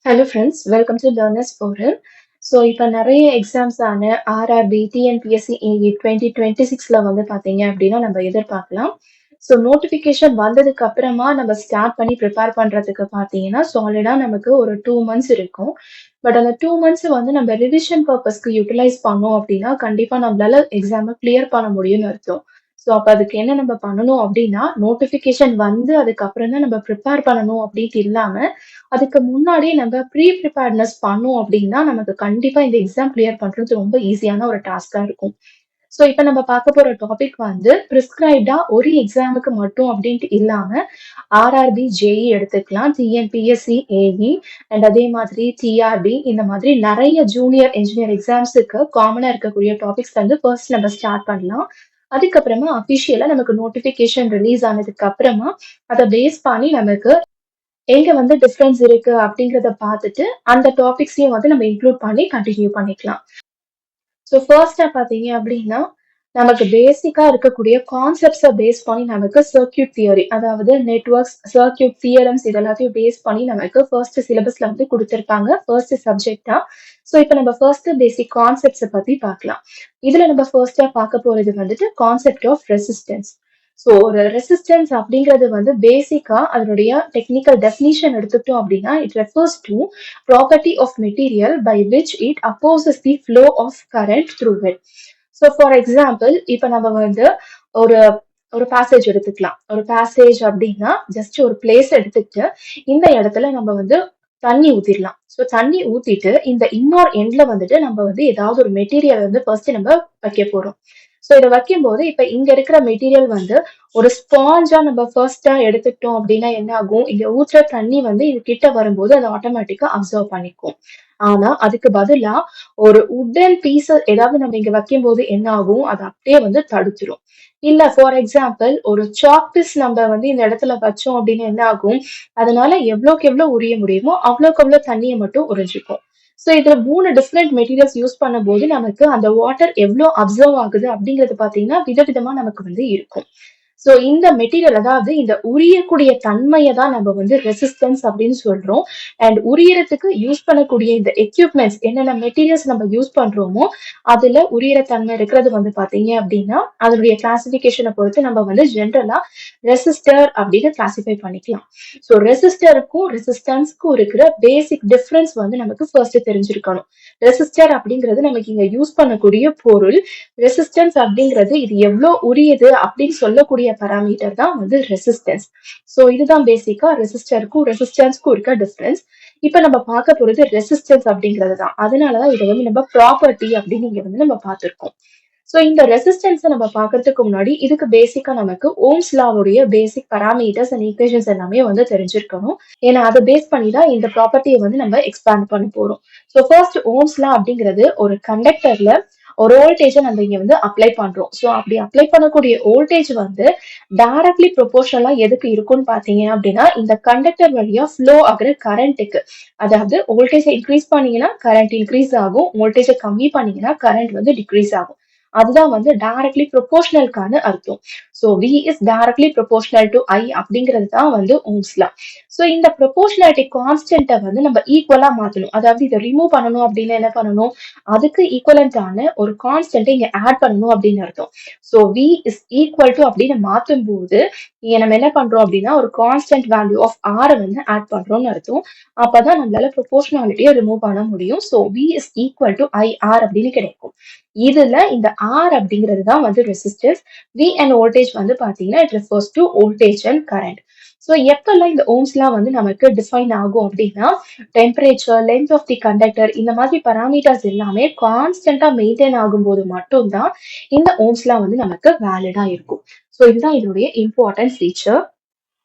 Hello friends, welcome to learners forum. So இப்போ நிறைய exams ஆன ஆர்ஆர்பி, டிஎன்பிஎஸ்சி, ஏஇ 2026ல வந்து பார்த்தீங்க அப்படின்னா நம்ம எதிர்பார்க்கலாம். ஸோ நோட்டிஃபிகேஷன் வந்ததுக்கு அப்புறமா நம்ம ஸ்டார்ட் பண்ணி ப்ரிப்பேர் பண்ணுறதுக்கு பார்த்தீங்கன்னா சாலிடாக நமக்கு ஒரு 2 months இருக்கும். பட் அந்த 2 months வந்து நம்ம ரிவிஷன் பர்பஸ்க்கு யூட்டிலைஸ் பண்ணோம் அப்படின்னா கண்டிப்பாக நம்மளால எக்ஸாமை கிளியர் பண்ண முடியும்னு அர்த்தம். ஸோ அப்போ அதுக்கு என்ன நம்ம பண்ணணும் அப்படின்னா நோட்டிஃபிகேஷன் வந்து அதுக்கப்புறம் தான் நம்ம ப்ரிப்பேர் பண்ணணும் அப்படின்ட்டு இல்லாமல் அதுக்கு முன்னாடியே நம்ம ப்ரிப்பேர்ட்னஸ் பண்ணோம் அப்படின்னா, நமக்கு கண்டிப்பா இந்த எக்ஸாம் கிளியர் பண்றது ரொம்ப ஈஸியான ஒரு டாஸ்க்கா இருக்கும். ஸோ இப்ப நம்ம பார்க்க போற டாபிக் வந்து பிரிஸ்கிரைப்டா ஒரு எக்ஸாமுக்கு மட்டும் அப்படின்ட்டு இல்லாம, ஆர்ஆர்பி, ஜேஇ எடுத்துக்கலாம். டிஎன்பிஎஸ்சி, ஏஇ அண்ட் அதே மாதிரி டிஆர்பி இந்த மாதிரி நெறைய ஜூனியர் என்ஜினியர் எக்ஸாம்ஸுக்கு காமனா இருக்கக்கூடிய டாபிக்ஸ் வந்து ஃபர்ஸ்ட் நம்ம ஸ்டார்ட் பண்ணலாம். அதுக்கப்புறமா அஃபிஷியலா நமக்கு நோட்டிஃபிகேஷன் ரிலீஸ் ஆனதுக்கு அப்புறமா, அத பேஸ் பண்ணி நமக்கு எங்க வந்து டிஃபரன்ஸ் இருக்கு அப்படிங்கிறத பார்த்துட்டு, அந்த டாபிக்ஸையும் வந்து நம்ம இன்க்ளூட் பண்ணி கன்டின்யூ பண்ணிக்கலாம். ஸோ ஃபர்ஸ்ட்டா பார்த்தீங்க அப்படின்னா, நமக்கு பேசிக்கா இருக்கக்கூடிய கான்செப்ட்ஸ பேஸ் பண்ணி நமக்கு சர்க்யூட் தியரி, அதாவது நெட்வொர்க்ஸ், சர்க்யூட் தியரம்ஸ் இது எல்லாத்தையும் பேஸ் பண்ணி நமக்கு ஃபர்ஸ்ட் சிலபஸ்ல வந்து குடுத்திருப்பாங்க. ஃபர்ஸ்ட் சப்ஜெக்ட்டா. ஸோ இப்ப நம்ம ஃபர்ஸ்ட் பேசிக் கான்செப்ட்ஸ பத்தி பார்க்கலாம். இதுல நம்ம ஃபர்ஸ்ட்டா பார்க்க போறது வந்துட்டு கான்செப்ட் ஆஃப் ரெசிஸ்டன்ஸ். ஸோ ஒரு ரெசிஸ்டன்ஸ் அப்படிங்கிறது வந்து பேசிக்கா அதனுடைய டெக்னிக்கல் டெஃபினிஷன் எடுத்துக்கிட்டோம் அப்படின்னா, it refers to property of material by which it opposes the flow of current through it. So for example, இப்ப நம்ம வந்து ஒரு ஒரு பேசேஜ் எடுத்துக்கலாம். ஒரு பேசேஜ் அப்படின்னா ஜஸ்ட் ஒரு பிளேஸ் எடுத்துக்கிட்டு இந்த இடத்துல நம்ம வந்து தண்ணி ஊத்திடலாம். ஸோ தண்ணி ஊத்திட்டு இந்த இன்னொரு எண்ட்ல வந்துட்டு நம்ம வந்து ஏதாவது ஒரு மெட்டீரியல் வந்து ஃபர்ஸ்ட் நம்ம வைக்க போறோம். ஸோ இதை வைக்கும்போது இப்ப இங்க இருக்கிற மெட்டீரியல் வந்து ஒரு ஸ்பாஞ்சா நம்ம ஃபர்ஸ்டா எடுத்துக்கிட்டோம் அப்படின்னா என்ன ஆகும், இங்க ஊற்றுற தண்ணி வந்து இது கிட்ட வரும்போது அதை ஆட்டோமேட்டிக்கா அப்சர்வ் பண்ணிக்கும். ஆனா அதுக்கு பதிலா ஒரு உட்டன் பீஸ் ஏதாவது நம்ம இங்க வைக்கும்போது என்ன ஆகும், அது அப்படியே வந்து தடுத்துரும். இல்ல ஃபார் எக்ஸாம்பிள் ஒரு சாக் பீஸ் நம்ம வந்து இந்த இடத்துல வச்சோம் அப்படின்னு என்ன ஆகும், அதனால எவ்வளவுக்கு எவ்வளவு உரிய முடியுமோ அவ்வளவுக்கு அவ்வளவு தண்ணியை மட்டும் உறிஞ்சிக்கும். ஸோ இதுல 3 டிஃப்ரெண்ட் மெட்டீரியல்ஸ் யூஸ் பண்ணும்போது நமக்கு அந்த வாட்டர் எவ்வளோ அப்சர்வ் ஆகுது அப்படிங்கிறது பாத்தீங்கன்னா விதவிதமா நமக்கு வந்து இருக்கும். ஸோ இந்த மெட்டீரியல் அதாவது இந்த உரியக்கூடிய தன்மையை தான் நம்ம வந்து ரெசிஸ்டன்ஸ் அப்படின்னு சொல்றோம். அண்ட் உரியறதுக்கு யூஸ் பண்ணக்கூடிய இந்த எக்யூப்மெண்ட்ஸ் என்னென்ன மெட்டீரியல்ஸ் நம்ம யூஸ் பண்றோமோ அதுல உரியற தன்மை இருக்கிறது வந்து பாத்தீங்க அப்படின்னா அதனுடைய கிளாசிபிகேஷனை பொறுத்து நம்ம வந்து ஜென்ரலா ரெசிஸ்டர் அப்படின்னு கிளாசிஃபை பண்ணிக்கலாம். ஸோ ரெசிஸ்டருக்கும் ரெசிஸ்டன்ஸ்க்கும் இருக்கிற பேசிக் டிஃபரன்ஸ் வந்து நமக்கு ஃபர்ஸ்ட் தெரிஞ்சிருக்கணும். ரெசிஸ்டர் அப்படிங்கிறது நமக்கு இங்க யூஸ் பண்ணக்கூடிய பொருள். ரெசிஸ்டன்ஸ் அப்படிங்கிறது இது எவ்வளவு உரியது அப்படின்னு சொல்லக்கூடிய பராமீட்டர் தான் வந்து ரெசிஸ்டன்ஸ். ஸோ இதுதான் பேசிக்கா ரெசிஸ்டருக்கும் ரெசிஸ்டன்ஸ்க்கும் இருக்க டிஃபரன்ஸ். இப்ப நம்ம பார்க்க போறது ரெசிஸ்டன்ஸ் அப்படிங்கிறது தான். அதனாலதான் இதை வந்து நம்ம ப்ராப்பர்ட்டி அப்படின்னு இங்க வந்து நம்ம பார்த்திருக்கோம். ஸோ இந்த ரெசிஸ்டன்ஸை நம்ம பார்க்கறதுக்கு முன்னாடி இதுக்கு பேசிக்கா நமக்கு ஓம்ஸ் லாவுடைய பேசிக் பராமீட்டர்ஸ் அண்ட் ஈக்குவேஷன்ஸ் எல்லாமே வந்து தெரிஞ்சிருக்கணும். ஏன்னா அதை பேஸ் பண்ணி தான் இந்த ப்ராப்பர்ட்டியை வந்து நம்ம எக்ஸ்பேண்ட் பண்ண போறோம். ஸோ ஃபர்ஸ்ட் ஓம்ஸ் லா அப்படிங்கிறது ஒரு கண்டக்டர்ல ஒரு வோல்டேஜை நம்ம இங்க வந்து அப்ளை பண்றோம். ஸோ அப்படி அப்ளை பண்ணக்கூடிய வோல்டேஜ் வந்து டைரக்ட்லி ப்ரொபோர்ஷனலா எதுக்கு இருக்கும்னு பாத்தீங்க அப்படின்னா இந்த கண்டக்டர் வழியா ஃப்ளோ ஆகுற கரண்ட்டுக்கு. அதாவது வோல்டேஜை இன்க்ரீஸ் பண்ணீங்கன்னா கரண்ட் இன்க்ரீஸ் ஆகும், வோல்டேஜை கம்மி பண்ணீங்கன்னா கரண்ட் வந்து டிக்ரீஸ் ஆகும். அதுதான் வந்து டைரக்ட்லி ப்ரொபோர்ஷனலுக்கான அர்த்தம். So V is directly proportional to I அப்படிங்கிறது தான் வந்து ஓம்ஸ் லா. ஸோ இந்த ப்ரொபோர்ஷனாலிட்டி கான்ஸ்டன்ட்டை வந்து நம்ம ஈக்குவலா மாத்தணும். அதாவது இதை ரிமூவ் பண்ணணும் அப்படின்னா என்ன பண்ணணும், அதுக்கு ஈக்குவலண்டான ஒரு கான்ஸ்டன்ட்டை இங்க ஆட் பண்ணணும் அப்படின்னு அர்த்தம். So V is equal to அப்படின்னு மாத்தும் போது இங்க நம்ம என்ன பண்றோம் அப்படின்னா ஒரு கான்ஸ்டன்ட் வேல்யூ ஆஃப் R வந்து ஆட் பண்றோம்னு அர்த்தம். அப்பதான் நம்மளால ப்ரொபோர்ஷனாலிட்டியை ரிமூவ் பண்ண முடியும். So V is equal to IR அப்படின்னு கிடைக்கும். இதுல இந்த R அப்படிங்கிறது தான் வந்து ரெசிஸ்டன்ஸ். V and voltage வந்து பாத்தீங்கன்னா it refers to voltage and current. So எப்பெல்லாம் இந்த ஓம்ஸ் லா வந்து நமக்கு டிஃபைன் ஆகும் அப்படின்னா temperature, length of the conductor இந்த மாதிரி பராமீட்டர்ஸ் எல்லாமே கான்ஸ்டன்டா மெயின்டைன் ஆகும்போது மட்டும்தான் இந்த ஓம்ஸ் லா வந்து நமக்கு வேலிடா இருக்கும். ஸோ இதுதான் இதனுடைய இம்பார்ட்டன்ட் ஃபீச்சர்.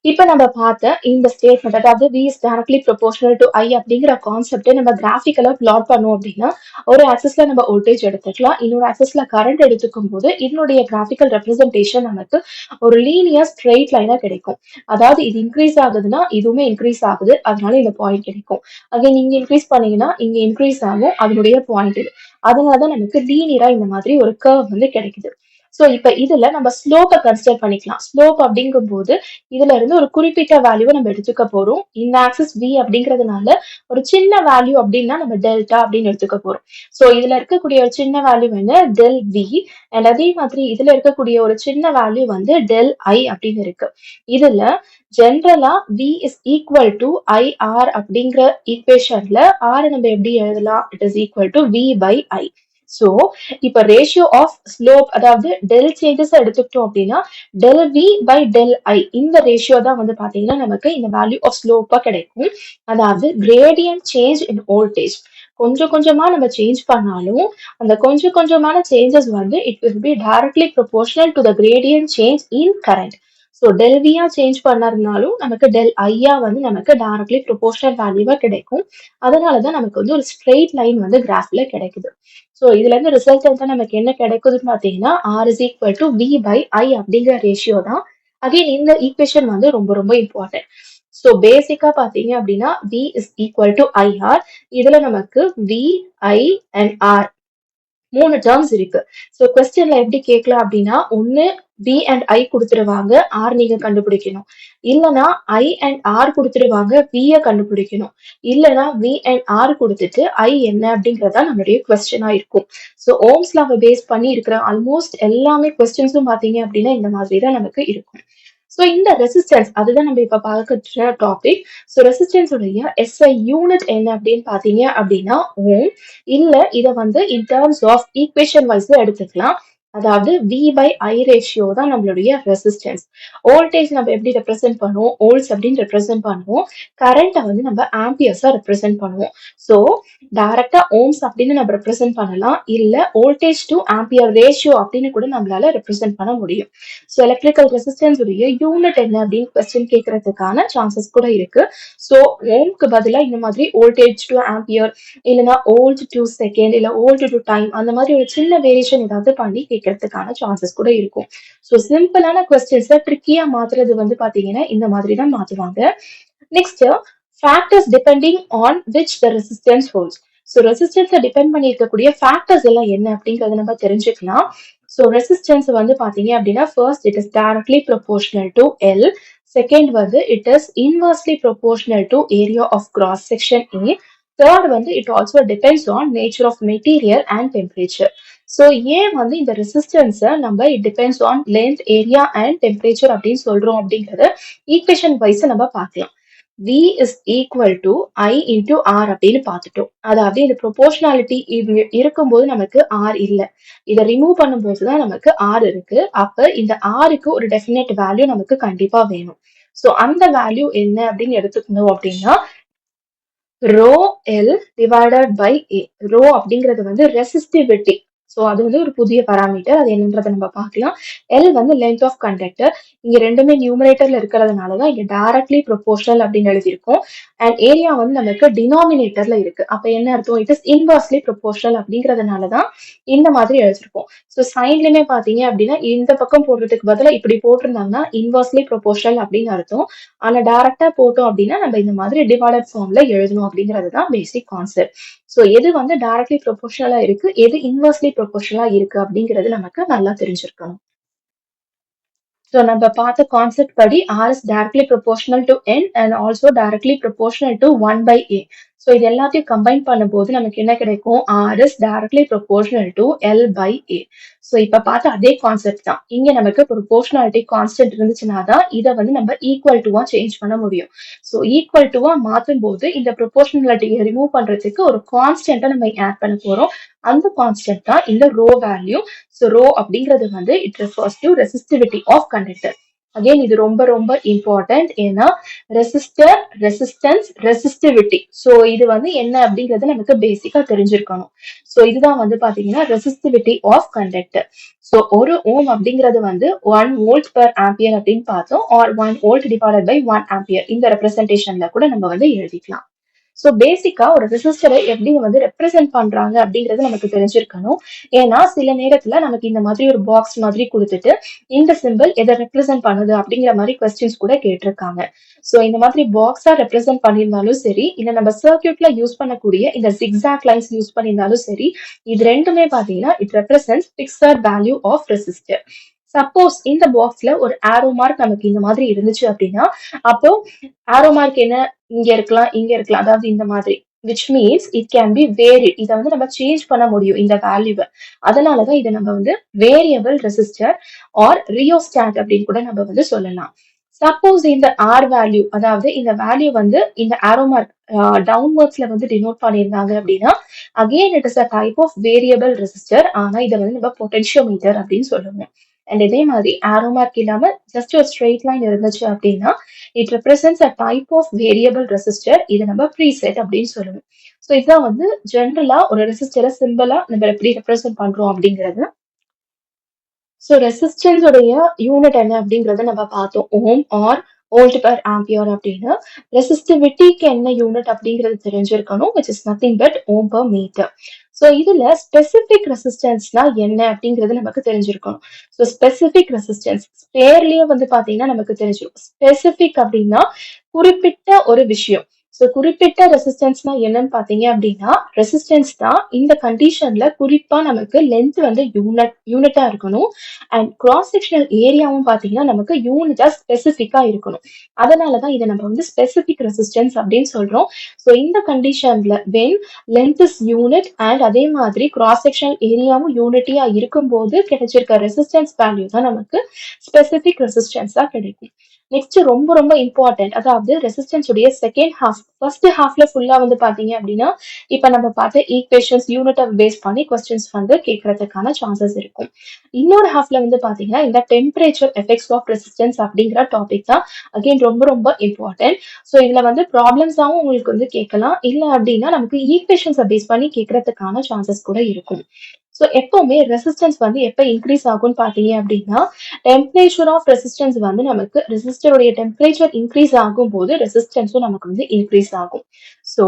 இப்ப நம்ம பார்த்த இந்த ஸ்டேட்மெண்ட் அதாவது V is directly proportional to I அப்படிங்கிற கான்செப்டை நம்ம கிராஃபிக்கலா பிளாட் பண்ணோம் அப்படின்னா ஒரு ஆக்சஸ்ல நம்ம வோல்டேஜ் எடுத்துக்கலாம், இன்னொரு ஆக்சஸ்ல கரண்ட் எடுத்துக்கும் போது இதனுடைய கிராஃபிக்கல் ரெப்ரசன்டேஷன் நமக்கு ஒரு லீனியர் ஸ்ட்ரெயிட் லைனா கிடைக்கும். அதாவது இது இன்க்ரீஸ் ஆகுதுன்னா இதுவுமே இன்க்ரீஸ் ஆகுது, அதனால இந்த பாயிண்ட் கிடைக்கும். அகைன் இங்க இன்க்ரீஸ் பண்ணீங்கன்னா இங்க இன்க்ரீஸ் ஆகும், அதனுடைய பாயிண்ட் இது. அதனாலதான் நமக்கு லீனியரா இந்த மாதிரி ஒரு கர்வ் வந்து கிடைக்குது. சோ இப்ப இதுல நம்ம ஸ்லோப்பை கன்சிடர் பண்ணிக்கலாம். ஸ்லோப் அப்படிங்கும்போது இதுல இருந்து ஒரு குறிப்பிட்ட வேல்யூவை நம்ம எடுத்துக்க போறோம். இந்த ஆக்சிஸ் v அப்படிங்கிறதுனால ஒரு சின்ன வேல்யூ அப்படின்னா நம்ம டெல்டா அப்படின்னு எடுத்துக்க போறோம். சோ இதுல இருக்கக்கூடிய ஒரு சின்ன வேல்யூ வந்து டெல் வி அண்ட் அதே மாதிரி இதுல இருக்கக்கூடிய ஒரு சின்ன வேல்யூ வந்து டெல் ஐ அப்படின்னு இருக்கு. இதுல ஜென்ரலா v is equal to I R அப்படிங்கிற ஈக்குவேஷன்ல ஆர் நம்ம எப்படி எழுதலாம்? It is equal to v by I. So இப்ப ரேஷியோ ஆஃப் ஸ்லோப் அதாவது டெல் சேஞ்சஸ் எடுத்துக்கிட்டோம் அப்படின்னா del V by del I இந்த ரேஷியோ தான் வந்து பாத்தீங்கன்னா நமக்கு இந்த வேல்யூ ஆஃப் ஸ்லோப்பா கிடைக்கும். அதாவது கிரேடியன்ட் சேஞ்ச் இன் வோல்டேஜ் கொஞ்சம் கொஞ்சமா நம்ம சேஞ்ச் பண்ணாலும் அந்த கொஞ்சம் கொஞ்சமான சேஞ்சஸ் வந்து it will be directly proportional to the gradient change in current. So del வியா சேஞ்ச் பண்ணறதுனாலும் நமக்கு டெல் ஐயா வந்து நமக்கு டைரக்ட்லி ப்ரொபோர்ஷனல் வேல்யூவா கிடைக்கும். அதனாலதான் நமக்கு வந்து ஒரு ஸ்ட்ரெயிட் லைன் வந்து கிராஃப்ல கிடைக்குது. ஸோ இதுல இருந்து ரிசல்ட் வந்து நமக்கு என்ன கிடைக்குதுன்னு பாத்தீங்கன்னா R is equal to V by I அப்படிங்கிற ரேஷியோ தான். அகைன் இந்த ஈக்குவேஷன் வந்து ரொம்ப ரொம்ப இம்பார்ட்டன்ட். ஸோ பேசிக்கா பாத்தீங்க அப்படின்னா v is equal to IR. இதுல நமக்கு v i and r 3 terms இருக்கு. சோ கொஸ்டின்ல எப்படி கேட்கலாம் அப்படின்னா ஒண்ணு v அண்ட் i கொடுத்துருவாங்க, r நீங்க கண்டுபிடிக்கணும். இல்லனா i அண்ட் r கொடுத்துருவாங்க, v ய கண்டுபிடிக்கணும். இல்லனா v அண்ட் r கொடுத்துட்டு i என்ன அப்படிங்கறதா நம்மளுடைய கொஸ்டினா இருக்கும். சோ ஓம்ஸ் லாவை பேஸ் பண்ணி இருக்கிற ஆல்மோஸ்ட் எல்லாமே கொஸ்டின்ஸும் பாத்தீங்க அப்படின்னா இந்த மாதிரி தான் நமக்கு இருக்கும். சோ இந்த ரெசிஸ்டன்ஸ் அதுதான் நம்ம இப்ப பார்க்கிற டாபிக். சோ ரெசிஸ்டன்ஸ் உடைய SI யூனிட் என்ன அப்படின்னு பாத்தீங்க அப்படின்னா ஓம். இல்ல இத வந்து இன் டர்ம்ஸ் ஆஃப் ஈக்குவேஷன் வைஸ்ல எடுத்துக்கலாம். அதாவது v பை ஐ ரேஷியோ தான் நம்மளுடைய ரெசிஸ்டன்ஸ். வோல்டேஜ் நம்ம எப்படி ரெப்ரசென்ட் பண்ணுவோம்? வோல்ட்ஸ் அப்படின்னு ரெப்ரசென்ட் பண்ணுவோம். கரண்ட்டை வந்து நம்ம ஆம்பியர்ஸா ரெப்ரசென்ட் பண்ணுவோம். சோ டைரக்டா ஓம்ஸ் அப்படின்னு நம்ம ரெப்ரசென்ட் பண்ணலாம். இல்ல வோல்டேஜ் டு ஆம்பியர் ரேஷியோ அப்படின்னு கூட நம்மளால ரெப்ரசென்ட் பண்ண முடியும். ஸோ எலக்ட்ரிக்கல் ரெசிஸ்டன்ஸ் உடைய யூனிட் என்ன அப்படின்னு கொஸ்டின் கேட்கறதுக்கான சான்சஸ் கூட இருக்கு. ஸோ ஓம்க்கு பதிலா இந்த மாதிரி வோல்டேஜ் டு ஆம்பியர் இல்லைன்னா ஓல்ட் டு செகண்ட் இல்ல ஓல்ட் டு டைம் அந்த மாதிரி ஒரு சின்ன வேரியேஷன் ஏதாவது பண்ணி கேட்கறதுக்கான சான்சஸ் கூட இருக்கும். ஸோ சிம்பிளான கொஸ்டின்ஸை ட்ரிக்கியா மாத்துறது வந்து பாத்தீங்கன்னா இந்த மாதிரி தான் மாத்துவாங்க. Next factors depending on which the resistance holds. So ரெசிஸ்டன்ஸை டிபெண்ட் பண்ணி இருக்கக்கூடிய ஃபேக்டர்ஸ் எல்லாம் என்ன அப்படிங்கறத நம்ம தெரிஞ்சுக்கலாம். ஸோ ரெசிஸ்டன்ஸ் வந்து பாத்தீங்க அப்படின்னா first it is directly proportional to L. Second வந்து it is inversely proportional to area of cross section A. Third வந்து it also depends on nature of material and temperature. So ஏன் வந்து இந்த ரெசிஸ்டன்ஸை நம்ம it depends on length area and temperature அப்படின்னு சொல்றோம் அப்படிங்கறத ஈக்குவேஷன் வைஸ் நம்ம பார்க்கலாம். v is equal to i into r அப்படின்னு பார்த்துட்டோம். அதாவது இந்த ப்ரொபோர்ஷனாலிட்டி இருக்கும்போது நமக்கு r இல்ல. இதை ரிமூவ் பண்ணும்போது தான் நமக்கு r இருக்கு. அப்ப இந்த rக்கு ஒரு டெஃபினட் வேல்யூ நமக்கு கண்டிப்பா வேணும். சோ அந்த வேல்யூ என்ன அப்படின்னு எடுத்துக்கணும் அப்படின்னா rho L divided by A. Rho அப்படிங்கிறது வந்து ரெசிஸ்டிவிட்டி. ஸோ அது வந்து ஒரு புதிய பராமீட்டர். அது என்னன்றதை நம்ம பார்க்கலாம். எல் வந்து லென்த் ஆஃப் கண்டக்டர். இங்க ரெண்டுமே நியூமரேட்டர்ல இருக்கிறதுனாலதான் இங்க டைரக்ட்லி ப்ரொபோர்ஷனல் அப்படின்னு எழுதியிருக்கோம். அண்ட் ஏரியா வந்து நமக்கு டினாமினேட்டர்ல இருக்கு. அப்ப என்ன அர்த்தம்? இட் இஸ் இன்வர்ஸ்லி ப்ரொபோர்ஷனல் அப்படிங்கிறதுனாலதான் இந்த மாதிரி எழுதிருக்கோம். ஸோ சைன்லயுமே பாத்தீங்க அப்படின்னா இந்த பக்கம் போடுறதுக்கு பதிலா இப்படி போட்டிருந்தாங்கன்னா இன்வர்ஸ்லி ப்ரொபோர்ஷனல் அப்படின்னு அர்த்தம். ஆனா டைரக்டா போட்டோம் அப்படின்னா நம்ம இந்த மாதிரி டிவைடட் ஃபார்ம்ல எழுதணும் அப்படிங்கிறது தான் பேசிக் கான்செப்ட். ஸோ எது வந்து டைரக்ட்லி ப்ரொபோர்ஷனலா இருக்கு, எது இன்வர்ஸ்லி ப்ரொபோர்ஷனலா இருக்கு அப்படிங்கிறது நமக்கு நல்லா தெரிஞ்சிருக்கணும். ஸோ நம்ம பார்த்த கான்செப்ட் படி R is directly proportional to N and also directly proportional to 1 by A. So இது எல்லாத்தையும் கம்பைன் பண்ணும்போது நமக்கு என்ன கிடைக்கும்? R is directly proportional to L by A. So இப்ப பார்த்த அதே கான்செப்ட் தான். இங்க நமக்கு ப்ரொபோர்ஷனாலிட்டி கான்ஸ்டன்ட் இருந்துச்சுன்னா தான் இதை வந்து நம்ம ஈக்குவல் டுவா சேஞ்ச் பண்ண முடியும். ஸோ ஈக்குவல் டுவா மாற்றும் போது இந்த ப்ரொபோர்ஷனாலிட்டியை ரிமூவ் பண்றதுக்கு ஒரு கான்ஸ்டன்ட்டை நம்ம ஆட் பண்ண போறோம். அந்த கான்ஸ்டன்ட் தான் இந்த ரோ வேல்யூ. ஸோ ரோ அப்படிங்கிறது வந்து it refers to resistivity of conductor. Again இது ரொம்ப ரொம்ப இம்பார்ட்டன்ட். ஏன்னா ரெசிஸ்டர், ரெசிஸ்டன்ஸ், ரெசிஸ்டிவிட்டி. ஸோ இது வந்து என்ன அப்படிங்கிறது நமக்கு பேசிக்கா தெரிஞ்சிருக்கணும். ஸோ இதுதான் வந்து பாத்தீங்கன்னா ரெசிஸ்டிவிட்டி ஆஃப் கண்டக்டர். ஸோ ஒரு ஓம் அப்படிங்கிறது வந்து 1 வோல்ட் பெர் ஆம்பியர் அப்படின்னு பார்த்தோம். R 1 volt divided by 1 ampere இந்த ரெப்ரசன்டேஷன்ல கூட நம்ம வந்து எழுதிக்கலாம். ஸோ பேசிக்கா ஒரு ரெசிஸ்டரை எப்படி வந்து ரெப்ரசென்ட் பண்றாங்க அப்படிங்கிறது நமக்கு தெரிஞ்சிருக்கணும். ஏன்னா சில நேரத்துல நமக்கு இந்த மாதிரி ஒரு பாக்ஸ் மாதிரி கொடுத்துட்டு இந்த சிம்பிள் எதை ரெப்ரசென்ட் பண்ணுது அப்படிங்கிற மாதிரி கொஸ்டின்ஸ் கூட கேட்டிருக்காங்க. ஸோ இந்த மாதிரி பாக்ஸா ரெப்ரசென்ட் பண்ணியிருந்தாலும் சரி, இல்ல நம்ம சர்க்யூட்ல யூஸ் பண்ணக்கூடிய இந்த ஜிக்ஸாக் லைன்ஸ் யூஸ் பண்ணியிருந்தாலும் சரி, இது ரெண்டுமே பாத்தீங்கன்னா it represents fixed value of resistor. Suppose இந்த பாக்ஸ்ல ஒரு ஆரோ மார்க் நமக்கு இந்த மாதிரி இருந்துச்சு அப்படின்னா, அப்போ ஆரோ மார்க் என்ன இங்க இருக்கலாம், இங்க இருக்கலாம். அதாவது இந்த மாதிரி. which means it can be varied. இத வந்து நம்ம சேஞ்ச் பண்ண முடியும் இந்த வேல்யூவ. அதனாலதான் இத நம்ம வந்து வேரியபிள் ரெசிஸ்டர் ஆர் ரியோஸ்டாட் அப்படின்னு கூட நம்ம வந்து சொல்லலாம். சப்போஸ் இந்த ஆர் வேல்யூ, அதாவது இந்த வேல்யூ வந்து இந்த ஆரோ மார்க் டவுன்வர்ட்ஸ்ல வந்து டினோட் பண்ணியிருந்தாங்க அப்படின்னா, again it is a type of variable resistor. ஆனா இதை வந்து நம்ம பொட்டென்ஷியோமீட்டர் அப்படின்னு சொல்லுவோம். அண்ட் இதே மாதிரி ஆரோ மார்க் இல்லாம ஜஸ்ட் ஒரு ஸ்ட்ரெயிட் லைன் இருந்துச்சு அப்படின்னா it represents a type of variable resistor. இதை நம்ம ப்ரீசெட் அப்படின்னு சொல்லுவோம். ஸோ இதுதான் வந்து ஜென்ரலா ஒரு ரெசிஸ்டரை சிம்பிளா நம்ம எப்படி ரெப்ரசென்ட் பண்றோம் அப்படிங்கிறது. ஸோ ரெசிஸ்டன்ஸ் உடைய யூனிட் என்ன அப்படிங்கறத நம்ம பார்த்தோம். Ohm or volt per ampere அப்படின்னு. ரெசிஸ்டிவிட்டிக்கு என்ன யூனிட் அப்படிங்கிறது தெரிஞ்சிருக்கணும், which is nothing but ohm per metre. So இதுல ஸ்பெசிபிக் ரெசிஸ்டன்ஸ்னா என்ன அப்படிங்கிறது நமக்கு தெரிஞ்சிருக்கணும். ஸோ ஸ்பெசிபிக் ரெசிஸ்டன்ஸ் பேர்லயே வந்து பாத்தீங்கன்னா நமக்கு தெரிஞ்சிருக்கும். ஸ்பெசிபிக் அப்படின்னா குறிப்பிட்ட ஒரு விஷயம். ஸோ குறிப்பிட்ட ரெசிஸ்டன்ஸ்னா என்னன்னு பாத்தீங்க அப்படின்னா, ரெசிஸ்டன்ஸ் தான் இந்த கண்டிஷன்ல குறிப்பா நமக்கு லென்த் வந்து யூனிட்டா இருக்கணும். அண்ட் கிராஸ் செக்ஷனல் ஏரியாவும் பாத்தீங்கன்னா நமக்கு யூனிட்டா ஸ்பெசிபிக்கா இருக்கணும். அதனாலதான் இதை நம்ம வந்து ஸ்பெசிபிக் ரெசிஸ்டன்ஸ் அப்படின்னு சொல்றோம். ஸோ இந்த கண்டிஷன்ல when length is unit and அதே மாதிரி கிராஸ் செக்ஷனல் ஏரியாவும் யூனிட்டியா இருக்கும்போது கிடைச்சிருக்க ரெசிஸ்டன்ஸ் வேல்யூ தான் நமக்கு ஸ்பெசிபிக் ரெசிஸ்டன்ஸா கிடைக்கும். நெக்ஸ்ட் ரொம்ப ரொம்ப இம்பார்ட்டன்ட், அதாவது ரெசிஸ்டன்ஸ் உடைய செகண்ட் ஹாஃப். ஃபர்ஸ்ட் ஹாஃப்ல ஃபுல்லா வந்து பாத்தீங்க அப்படின்னா இப்ப நம்ம பார்த்த ஈக்குவேஷன்ஸ் யூனிட்டை பேஸ் பண்ணி கொஸ்டின்ஸ் வந்து கேட்கறதுக்கான சான்சஸ் இருக்கும். இன்னொரு ஹாஃப்ல வந்து பாத்தீங்கன்னா இந்த டெம்பரேச்சர் எஃபெக்ட்ஸ் ஆஃப் ரெசிஸ்டன்ஸ் அப்படிங்கிற டாபிக் தான் அகைன் ரொம்ப ரொம்ப இம்பார்ட்டன்ட். ஸோ இதுல வந்து ப்ராப்ளம்ஸாவும் உங்களுக்கு வந்து கேட்கலாம், இல்ல அப்படின்னா நமக்கு ஈக்குவேஷன்ஸை பேஸ் பண்ணி கேட்கறதுக்கான சான்சஸ் கூட இருக்கும். ஸோ எப்பவுமே ரெசிஸ்டன்ஸ் வந்து எப்ப இன்க்ரீஸ் ஆகும்னு பாத்தீங்க அப்படின்னா, டெம்பரேச்சர் ஆஃப் ரெசிஸ்டன்ஸ் வந்து நமக்கு ரெசிஸ்டருடைய டெம்பரேச்சர் இன்க்ரீஸ் ஆகும் போது ரெசிஸ்டன்ஸும் நமக்கு வந்து இன்க்ரீஸ் ஆகும். So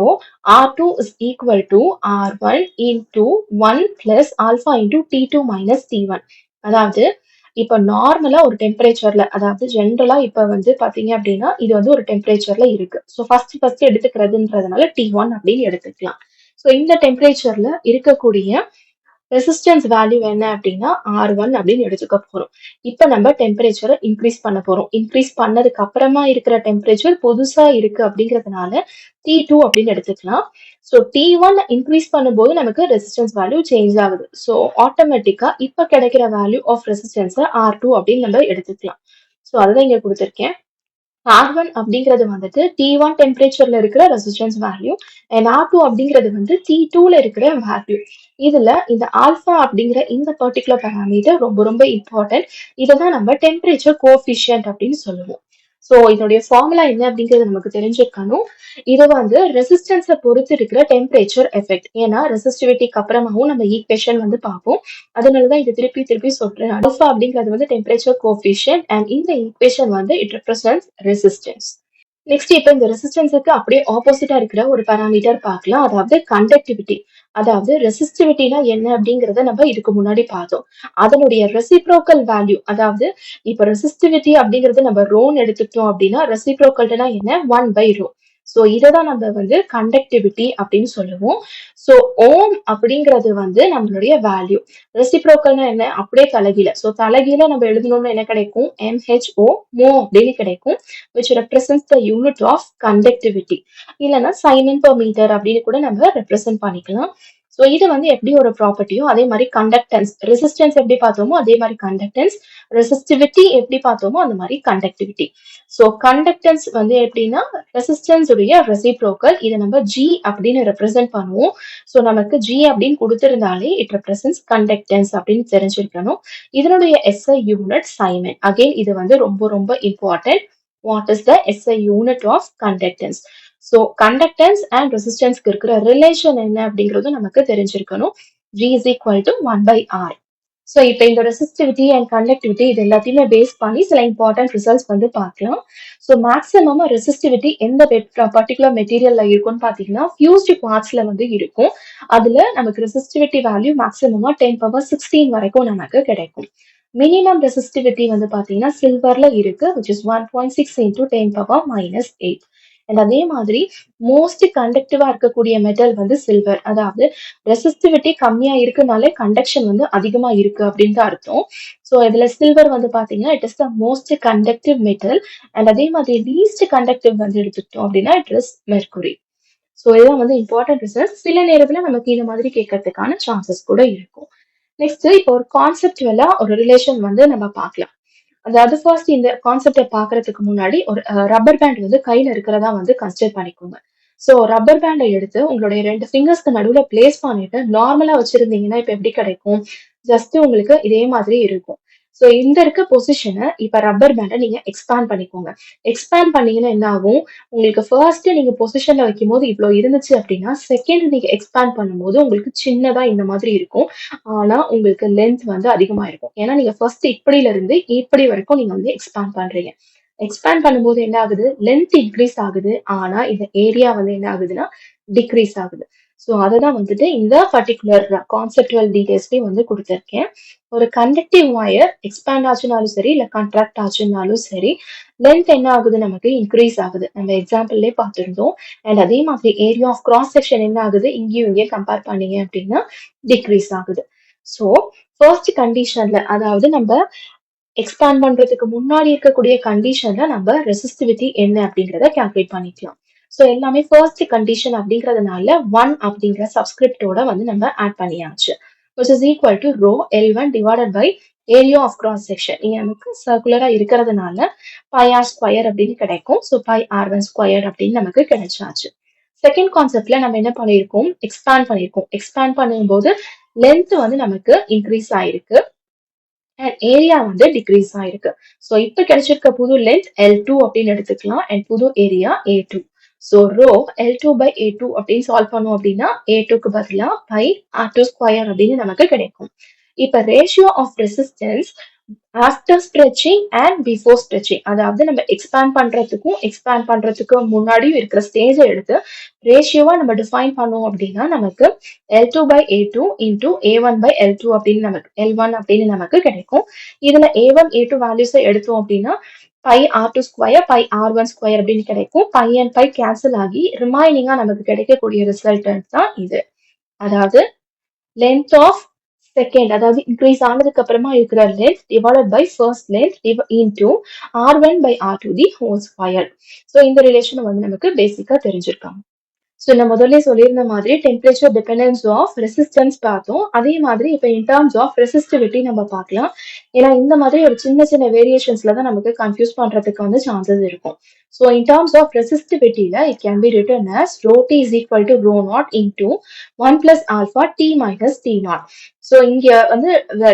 R2 is equal to R1 into 1 plus alpha into T2 minus T1. அதாவது இப்ப நார்மலா ஒரு டெம்பரேச்சர்ல, அதாவது ஜென்ரலா இப்ப வந்து பாத்தீங்க அப்படின்னா இது வந்து ஒரு டெம்பரேச்சர்ல இருக்கு. ஸோ ஃபர்ஸ்ட் எடுத்துக்கிறதுன்றதுனால T1 அப்படின்னு எடுத்துக்கலாம். ஸோ இந்த டெம்பரேச்சர்ல இருக்கக்கூடிய ரெசிஸ்டன்ஸ் வேல்யூ என்ன அப்படின்னா R1 அப்படின்னு எடுத்துக்க போறோம். இப்ப நம்ம டெம்பரேச்சரை இன்க்ரீஸ் பண்ண போறோம். இன்க்ரீஸ் பண்ணதுக்கு அப்புறமா இருக்கிற டெம்பரேச்சர் புதுசா இருக்கு அப்படிங்கிறதுனால T2 அப்படின்னு எடுத்துக்கலாம். ஸோ T1 இன்க்ரீஸ் பண்ணும்போது நமக்கு ரெசிஸ்டன்ஸ் வேல்யூ சேஞ்ச் ஆகுது. ஸோ ஆட்டோமேட்டிக்கா இப்ப கிடைக்கிற வேல்யூ ஆஃப் ரெசிஸ்டன்ஸை R2 அப்படின்னு நம்ம எடுத்துக்கலாம். ஸோ அதுதான் இங்க கொடுத்திருக்கேன். R1 அப்படிங்கிறது வந்துட்டு T1 டெம்பரேச்சர்ல இருக்கிற ரெசிஸ்டன்ஸ் வேல்யூ அண்ட் R2 அப்படிங்கிறது வந்து T2ல இருக்கிற வேல்யூ. இதுல இந்த ஆல்பா அப்படிங்கிற இந்த பர்டிகுலர் பேராமீட்டர் ரொம்ப ரொம்ப இம்பார்ட்டன்ட். இதைதான் நம்ம டெம்பரேச்சர் கோஎஃபிஷியன்ட் அப்படின்னு சொல்லுவோம். ஸோ இதனுடைய ஃபார்முலா என்ன அப்படிங்கிறது நமக்கு தெரிஞ்சிருக்கணும். இது வந்து ரெசிஸ்டன்ஸை பொறுத்து இருக்கிற டெம்பரேச்சர் எஃபெக்ட். ஏன்னா ரெசிஸ்டிவிட்டிக்கு அப்புறமாவும் நம்ம ஈக்குவேஷன் வந்து பார்ப்போம். அதனாலதான் இது திருப்பி திருப்பி சொல்றேன். ஆல்பா அப்படிங்கிறது வந்து டெம்பரேச்சர் கோஎஃபிஷியன்ட் அண்ட் இந்த ஈக்குவேஷன் வந்து இட் ரெப்ரசன்ட்ஸ் ரெசிஸ்டன்ஸ். நெக்ஸ்ட் இப்ப இந்த ரெசிஸ்டன்ஸுக்கு அப்படியே ஆப்போசிட்டா இருக்கிற ஒரு பாராமீட்டர் பார்க்கலாம், அதாவது கண்டக்டிவிட்டி. அதாவது ரெசிஸ்டிவிட்டினா என்ன அப்படிங்கறத நம்ம இதுக்கு முன்னாடி பார்த்தோம். அதனுடைய ரெசிப்ரோக்கல் வேல்யூ, அதாவது இப்ப ரெசிஸ்டிவிட்டி அப்படிங்கறது நம்ம ரோன்னு எடுத்துக்கிட்டோம் அப்படின்னா ரெசிப்ரோக்கல்னா என்ன, 1/ρ. ஸோ இதைதான் நம்ம வந்து கண்டக்டிவிட்டி அப்படின்னு சொல்லுவோம். ஸோ ஓம் அப்படிங்கிறது வந்து நம்மளுடைய வேல்யூ. ரெசிப்ரோக்கல்னா என்ன, அப்படியே தலைகீழ. ஸோ தலைகீழ நம்ம எழுதணும்னு என்ன கிடைக்கும், MHO மோ அப்படின்னு கிடைக்கும், which represents the unit of conductivity. இல்லைன்னா சைமன் per meter அப்படின்னு கூட நம்ம ரெப்ரசென்ட் பண்ணிக்கலாம். ஸோ இது வந்து எப்படி ஒரு ப்ராப்பர்ட்டியோ அதே மாதிரி கண்டக்டன்ஸ், ரெசிஸ்டன்ஸ் எப்படி பார்த்தோமோ அதே மாதிரி கண்டக்டன்ஸ், ரெசிஸ்டிவிட்டி எப்படி பார்த்தோமோ அந்த மாதிரி கண்டக்டிவிட்டி. ஸோ கண்டக்டன்ஸ் வந்து எப்படின்னா ரெசிஸ்டன்ஸ் உடைய ரெசிப்ரோக்கல். இதை நம்ம G அப்படின்னு ரெப்ரசென்ட் பண்ணுவோம். ஸோ நமக்கு G அப்படின்னு கொடுத்திருந்தாலே இட் ரெப்ரசென்ட்ஸ் கண்டக்டன்ஸ் அப்படின்னு தெரிஞ்சிருக்கணும். இதனுடைய SI யூனிட் சைமன். அகைன் இது வந்து ரொம்ப ரொம்ப important. What is the SI unit of conductance? So conductance and ரெசிஸ்டன்ஸ்க்கு இருக்கிற ரிலேஷன் என்ன அப்படிங்கிறது நமக்கு தெரிஞ்சிருக்கணும். G is equal to 1/R. So இப்போ இந்த ரெசிஸ்டிவிட்டி அண்ட் கண்டக்டிவிட்டி இது எல்லாத்தையுமே பேஸ் பண்ணி சில இம்பார்ட்டன்ட் ரிசல்ட்ஸ் வந்து பார்க்கலாம். ஸோ மேக்ஸிமமா ரெசிஸ்டிவிட்டி எந்த பர்டிகுலர் மெட்டீரியல்ல இருக்கும்னு பார்த்தீங்கன்னா ஃபியூஸ்டு குவார்ட்ஸ்ல வந்து இருக்கும். அதுல நமக்கு ரெசிஸ்டிவிட்டி வேல்யூ மேக்ஸிமமா 10^16 வரைக்கும் நமக்கு கிடைக்கும். மினிமம் ரெசிஸ்டிவிட்டி வந்து பார்த்தீங்கன்னா சில்வர்ல இருக்கு which is 1.6 into 10^-8. அண்ட் அதே மாதிரி மோஸ்ட் கண்டக்டிவா இருக்கக்கூடிய மெட்டல் வந்து சில்வர். அதாவது ரெசிஸ்டிவிட்டி கம்மியா இருக்குனாலே கண்டக்ஷன் வந்து அதிகமா இருக்கு அப்படின்னு தான் அர்த்தம். ஸோ இதுல சில்வர் வந்து பாத்தீங்கன்னா it is the most conductive metal. And அதே மாதிரி லீஸ்ட் கண்டக்டிவ் வந்து எடுத்துக்கிட்டோம் அப்படின்னா இட் இஸ் மெர்குரி. ஸோ இதெல்லாம் வந்து இம்பார்ட்டன்ட் ரிசல்ட். சில நேரத்துல நமக்கு இந்த மாதிரி கேட்கறதுக்கான சான்சஸ் கூட இருக்கும். நெக்ஸ்ட் இப்போ ஒரு கான்செப்டுவலா ஒரு ரிலேஷன் வந்து நம்ம பார்க்கலாம். அதாவது ஃபர்ஸ்ட் இந்த கான்செப்டை பாக்குறதுக்கு முன்னாடி ஒரு ரப்பர் பேண்ட் வந்து கையில இருக்கிறதா வந்து கன்சிடர் பண்ணிக்கோங்க. ஸோ ரப்பர் பேண்டை எடுத்து உங்களுடைய 2 ஃபிங்கர்ஸ்க்கு நடுவுல பிளேஸ் பண்ணிட்டு நார்மலா வச்சிருந்தீங்கன்னா இப்ப எப்படி கிடைக்கும்? ஜஸ்ட் உங்களுக்கு இதே மாதிரி இருக்கும். ஸோ இந்த இருக்க பொசிஷனை இப்ப ரப்பர் பேண்டை நீங்க எக்ஸ்பேண்ட் பண்ணிக்கோங்க. எக்ஸ்பேண்ட் பண்ணீங்கன்னா என்ன ஆகும்? உங்களுக்கு ஃபர்ஸ்ட் நீங்க பொசிஷன்ல வைக்கும்போது இவ்வளவு இருந்துச்சு அப்படின்னா செகண்ட் நீங்க எக்ஸ்பேண்ட் பண்ணும்போது உங்களுக்கு சின்னதா இந்த மாதிரி இருக்கும். ஆனா உங்களுக்கு லென்த் வந்து அதிகமா இருக்கும். ஏன்னா நீங்க ஃபர்ஸ்ட் இப்படில இருந்து இப்படி வரைக்கும் நீங்க வந்து எக்ஸ்பேண்ட் பண்றீங்க. எக்ஸ்பேண்ட் பண்ணும்போது என்ன ஆகுது? லென்த் இன்க்ரீஸ் ஆகுது. ஆனா இந்த ஏரியா வந்து என்ன ஆகுதுன்னா டிக்ரீஸ் ஆகுது. ஸோ அததான் வந்துட்டு இந்த பர்டிகுலர் கான்செப்டுவல் டீடைல்ஸ்லயும் வந்து கொடுத்துருக்கேன். ஒரு கண்டக்டிவ் வயர் எக்ஸ்பேண்ட் ஆச்சுனாலும் சரி இல்ல கான்ட்ராக்ட் ஆச்சுனாலும் சரி லென்த் என்ன ஆகுது நமக்கு இன்க்ரீஸ் ஆகுது. நம்ம எக்ஸாம்பிள்லயே பார்த்திருந்தோம். அண்ட் அதே மாதிரி ஏரியா ஆஃப் கிராஸ் செக்ஷன் என்ன ஆகுது? இங்கேயும் இங்கேயும் கம்பேர் பண்ணீங்க அப்படின்னா டிக்ரீஸ் ஆகுது. ஸோ ஃபர்ஸ்ட் கண்டிஷன்ல அதாவது நம்ம எக்ஸ்பேண்ட் பண்றதுக்கு முன்னாடி இருக்கக்கூடிய கண்டிஷன்ல நம்ம ரெசிஸ்டிவிட்டி என்ன அப்படிங்கிறத கால்குலேட் பண்ணிக்கலாம். ஸோ எல்லாமே ஃபர்ஸ்ட் கண்டிஷன் அப்படிங்கிறதுனால 1 அப்படிங்கிற சப்ஸ்கிரிப்டோட வந்து நம்ம ஆட் பண்ணியாச்சு. which is equal to rho L1 divided by area of cross section. இங்க நமக்கு சர்க்குலரா இருக்கிறதுனால pi r ஸ்கொயர் அப்படின்னு கிடைக்கும். ஸோ pi r1 ஸ்கொயர் அப்படின்னு நமக்கு கிடைச்சாச்சு. செகண்ட் கான்செப்ட்ல நம்ம என்ன பண்ணியிருக்கோம்? எக்ஸ்பேண்ட் பண்ணியிருக்கோம். எக்ஸ்பேண்ட் பண்ணும்போது லென்த் வந்து நமக்கு இன்க்ரீஸ் ஆயிருக்கு. அண்ட் ஏரியா வந்து டிக்ரீஸ் ஆயிருக்கு. ஸோ இப்போ கிடைச்சிருக்க புது லென்த் L2 அப்படின்னு எடுத்துக்கலாம். அண்ட் புது area A2. So rho L2 by A2 அப்படின்னு சால்வ் பண்ணோம் அப்படின்னா A2க்கு பதிலாக பை R2 ஸ்கொயர் அப்படின்னு நமக்கு கிடைக்கும். இப்போ ratio of resistance after stretching and before stretching, அதாவது நம்ம எக்ஸ்பேண்ட் பண்றதுக்கும் முன்னாடியும் இருக்கிற ஸ்டேஜை எடுத்து ரேஷியோவா நம்ம டிஃபைன் பண்ணோம் அப்படின்னா நமக்கு L2 by A2 into A1 by L2 அப்படின்னு நமக்கு L1 அப்படின்னு நமக்கு கிடைக்கும். இதுல A1 A2 வேல்யூஸை எடுத்தோம் அப்படின்னா by R2 square by R1 square அப்படின்னு கிடைக்கும். பை அண்ட் பை கேன்சல் ஆகி ரிமைனிங்கா நமக்கு கிடைக்கக்கூடிய ரிசல்டன்ட் தான் இது. அதாவது லென்த் ஆஃப் செகண்ட் அதாவது இன்க்ரீஸ் ஆனதுக்கு அப்புறமா இருக்கிற length divided by first length into R1 by R2 the whole square. So இந்த ரிலேஷன் வந்து நமக்கு பேசிக்கா தெரிஞ்சிருக்காங்க. ஸோ நான் முதல்ல சொல்லியிருந்த மாதிரி டெம்பரேச்சர் டிபெண்டன்ஸ் ஆஃப் ரெசிஸ்டன்ஸ் பார்த்தோம். அதே மாதிரி இப்போ இன் டர்ம்ஸ் ஆஃப் ரெசிஸ்டிவிட்டி நம்ம பார்க்கலாம். ஏன்னா இந்த மாதிரி ஒரு சின்ன சின்ன வேரியேஷன்ஸ்ல தான் நமக்கு கன்ஃபியூஸ் பண்றதுக்கு வந்து சான்சஸ் இருக்கும். ஸோ இன் டர்ம்ஸ் ஆஃப் ரெசிஸ்டிவிட்டியில it can be written as rho t is equal to rho naught into 1 plus alpha t minus t naught. So இங்க வந்து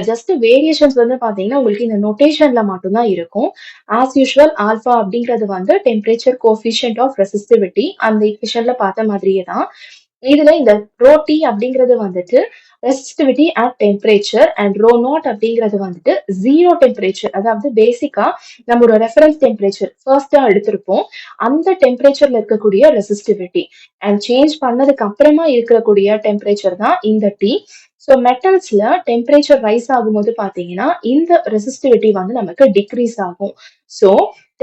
ஜஸ்ட் வேரியேஷன்ஸ் வந்து பாத்தீங்கன்னா உங்களுக்கு இந்த நோட்டேஷன்ல மட்டும்தான் இருக்கும். ஆஸ் யூஷுவல் ஆல்பா அப்படிங்கிறது வந்து டெம்பரேச்சர் கோஎஃபிஷியன்ட் ஆஃப் ரெசிஸ்டிவிட்டி அந்த ஈக்குவேஷன்ல பார்த்த மாதிரியே தான். இதுல இந்த ரோ டி அப்படிங்கிறது வந்துட்டு resistivity at temperature and rho naught அப்படிங்கிறது வந்துட்டு ஜீரோ டெம்பரேச்சர். அதாவது பேசிக்கா நம்மளோட ரெஃபரன்ஸ் டெம்பரேச்சர் ஃபர்ஸ்டா எடுத்திருப்போம். அந்த டெம்பரேச்சர்ல இருக்கக்கூடிய ரெசிஸ்டிவிட்டி அண்ட் சேஞ்ச் பண்ணதுக்கு அப்புறமா இருக்கக்கூடிய டெம்பரேச்சர் தான் இந்த டி. ஸோ மெட்டல்ஸ்ல டெம்பரேச்சர் ரைஸ் ஆகும்போது பாத்தீங்கன்னா இந்த ரெசிஸ்டிவிட்டி வந்து நமக்கு டிக்ரீஸ் ஆகும். ஸோ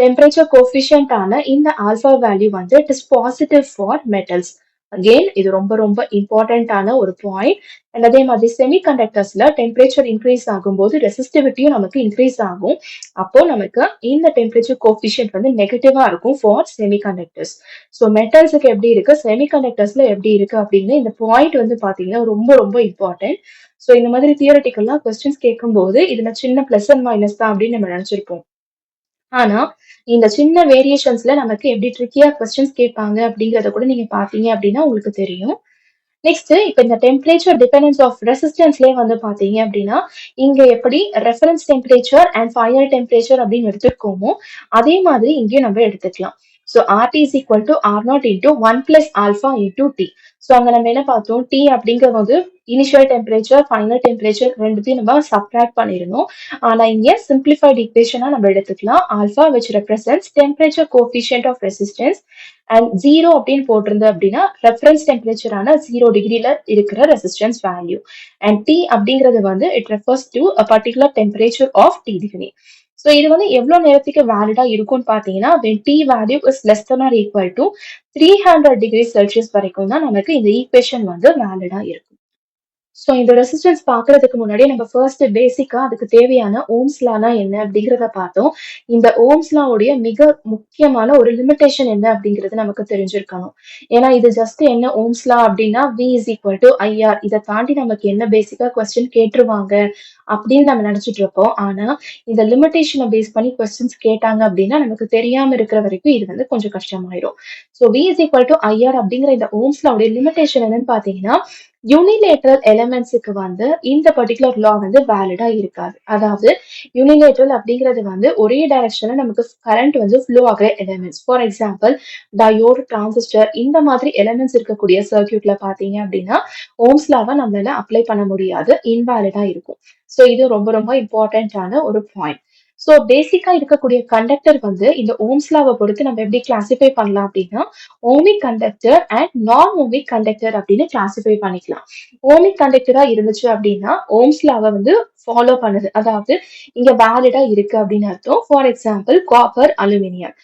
டெம்பரேச்சர் கோஎஃபிஷியன்ட் ஆன இந்த ஆல்பா வேல்யூ வந்து it is positive for metals. Again இது ரொம்ப ரொம்ப இம்பார்ட்டன்டான ஒரு பாயிண்ட். அண்ட் அதே மாதிரி செமிகண்டக்டர்ஸ்ல டெம்பரேச்சர் இன்க்ரீஸ் ஆகும்போது ரெசிஸ்டிவிட்டியும் நமக்கு இன்க்ரீஸ் ஆகும். அப்போ நமக்கு இந்த டெம்பரேச்சர் கோஎஃபிஷியன்ட் வந்து நெகட்டிவா இருக்கும் ஃபார் செமிகண்டக்டர்ஸ். ஸோ மெட்டல்ஸுக்கு எப்படி இருக்கு, செமிகண்டக்டர்ஸ்ல எப்படி இருக்கு அப்படின்னு இந்த பாயிண்ட் வந்து பாத்தீங்கன்னா ரொம்ப ரொம்ப இம்பார்ட்டன்ட். ஸோ இந்த மாதிரி தியரட்டிக்கலா கொஸ்டின்ஸ் கேட்கும்போது இதுல சின்ன பிளஸ் அண்ட் மைனஸ் தான் அப்படின்னு நம்ம நினைச்சிருப்போம். ஆனா இந்த சின்ன வேரியேஷன்ஸ்ல நமக்கு எப்படி ட்ரிக்கியா கொஸ்டின்ஸ் கேட்பாங்க அப்படிங்கறத கூட நீங்க பாத்தீங்க அப்படின்னா உங்களுக்கு தெரியும். நெக்ஸ்ட் இப்ப இந்த டெம்பரேச்சர் டிபெண்டன்ஸ் ஆஃப் ரெசிஸ்டன்ஸ்லயே வந்து பாத்தீங்க அப்படின்னா இங்க எப்படி reference temperature and final temperature அப்படின்னு எடுத்துருக்கோமோ அதே மாதிரி இங்கேயும் நம்ம எடுத்துக்கலாம். So RT is equal to R0 into 1 plus alpha into T. So அங்க நம்ம என்ன பார்த்தோம், T அப்படிங்கிறது வந்து இனிஷியல் டெம்பரேச்சர், ஃபைனல் டெம்பரேச்சர் ரெண்டுத்தையும் நம்ம சப்ட்ராக்ட் பண்ணிடணும். ஆனா இங்க சிம்பிளிஃபைட் ஈக்குவேஷனா நம்ம எடுத்துக்கலாம். Alpha which represents temperature coefficient of resistance and 0 அப்படின்னு போட்டிருந்து அப்படின்னா ரெஃபரன்ஸ் டெம்பரேச்சரான 0 டிகிரில இருக்கிற ரெசிஸ்டன்ஸ் வேல்யூ. அண்ட் T அப்படிங்கிறது வந்து it refers to a particular temperature of T degree. So இது வந்து எவ்வளவு நேரத்துக்கு வேலிடா இருக்கும்னு பாத்தீங்கன்னா when T value is less than or equal to 300 degree Celsius வரைக்கும் தான் நமக்கு இந்த ஈக்குவேஷன் வந்து வேலிடா இருக்கும். ஸோ இந்த ரெசிஸ்டன்ஸ் பார்க்கறதுக்கு முன்னாடி நம்ம ஃபர்ஸ்ட் பேசிக்கா அதுக்கு தேவையான ஓம்ஸ் லானா என்ன அப்படிங்கிறத பார்த்தோம். இந்த ஓம்ஸ் லாவுடைய மிக முக்கியமான ஒரு லிமிடேஷன் என்ன அப்படிங்கிறது நமக்கு தெரிஞ்சிருக்கணும். ஏன்னா இது ஜஸ்ட் என்ன ஓம்ஸ் லா அப்படின்னா V is equal to IR. இதை தாண்டி நமக்கு என்ன பேசிக்கா கொஸ்டின் கேட்டுருவாங்க அப்படின்னு நம்ம நினைச்சிட்டு இருப்போம். ஆனா இந்த லிமிடேஷனை பேஸ் பண்ணி கொஸ்டின்ஸ் கேட்டாங்க அப்படின்னா நமக்கு தெரியாம இருக்கிற வரைக்கும் இது வந்து கொஞ்சம் கஷ்டமாயிரும். So V is equal to IR அப்படிங்கிற இந்த ஓம்ஸ் லாவுடைய லிமிடேஷன் என்னன்னு பாத்தீங்கன்னா யூனிலேட்ரல் எலிமெண்ட்ஸுக்கு வந்து இந்த பர்டிகுலர் லா வந்து வேலிடா இருக்காது. அதாவது யூனிலேட்ரல் அப்படிங்கிறது வந்து ஒரே டைரக்ஷன்ல நமக்கு கரண்ட் வந்து ஃப்ளோ ஆகிற elements. For example diode, transistor இந்த மாதிரி எலிமெண்ட்ஸ் இருக்கக்கூடிய சர்க்கியூட்ல பாத்தீங்க அப்படின்னா ஓம்ஸ் லாவை நம்மளால அப்ளை பண்ண முடியாது, இன்வேலிடா இருக்கும். ஸோ இது ரொம்ப ரொம்ப இம்பார்ட்டன்டான ஒரு பாயிண்ட். ஸோ பேசிக்கா இருக்கக்கூடிய கண்டக்டர் வந்து இந்த ஓம்ஸ் லாவை பொறுத்து நம்ம எப்படி கிளாசிஃபை பண்ணலாம் அப்படின்னா ஓமிக் கண்டக்டர் அண்ட் நான் ஓமிக் கண்டக்டர் அப்படின்னு கிளாசிஃபை பண்ணிக்கலாம். ஓமிக் கண்டக்டரா இருந்துச்சு அப்படின்னா ஓம்ஸ் லாவை வந்து ஃபாலோ பண்ணுது, அதாவது இங்க வேலிடா இருக்கு அப்படின்னு அர்த்தம். For example copper, aluminium.